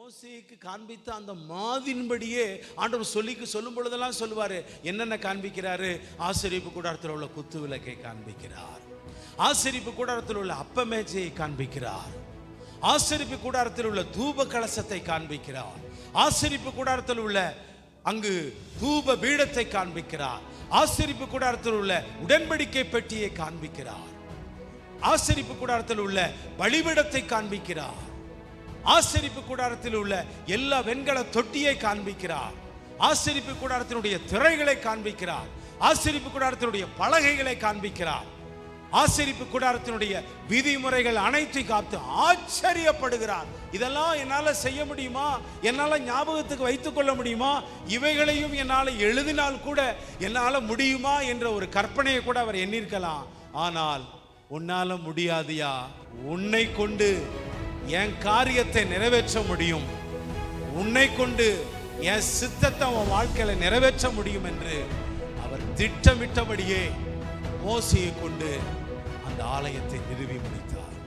மோசேக்கு காண்பித்த அந்த மாதின்படியே ஆண்டவர் சொல்லும் பொழுதெல்லாம் சொல்லுவாரு. என்னென்ன காண்பிக்கிறாரு? ஆசரிப்பு கூடாரத்தில் உள்ள குத்து விளக்கை காண்பிக்கிறார், ஆசரிப்பு கூடாரத்தில் உள்ள அப்ப மேஜையை காண்பிக்கிறார், ஆசரிப்பு கூடாரத்தில் உள்ள தூப கலசத்தை காண்பிக்கிறார், ஆசரிப்பு கூடாரத்தில் உள்ள அங்கு தூப பீடத்தை காண்பிக்கிறார், ஆசரிப்பு கூடாரத்தில் உள்ள உடன்படிக்கை பெட்டியை காண்பிக்கிறார், ஆசரிப்பு கூடாரத்தில் உள்ள பலிபீடத்தை காண்பிக்கிறார், ஆசரிப்பு கூடாரத்தில் உள்ள எல்லா வெண்கல தொட்டியை காண்பிக்கிறார், ஆசரிப்பு கூடாரத்தினுடைய திரைகளை காண்பிக்கிறார், ஆசரிப்பு கூடாரத்தினுடைய பலகைகளை காண்பிக்கிறார், ஆசரிப்பு கூடாரத்தினுடைய விதிமுறைகள் அனைத்தை காத்து ஆச்சரியப்படுகிறார். இதெல்லாம் என்னால செய்ய முடியுமா? என்னால ஞாபகத்துக்கு வைத்துக் கொள்ள முடியுமா? இவைகளையும் என்னால எழுதினால் கூட என்னால முடியுமா என்ற ஒரு கற்பனையை கூட அவர் எண்ணிருக்கலாம். ஆனால் உன்னால முடியாதியா, உன்னை கொண்டு என் காரியத்தை நிறைவேற்ற முடியும், உன்னை கொண்டு என் சித்தத்தை உன் வாழ்க்கையில நிறைவேற்ற முடியும் என்று அவர் திட்டமிட்டபடியே மோசேயை கொண்டு அந்த ஆலயத்தை நிறுவி முடித்தார்.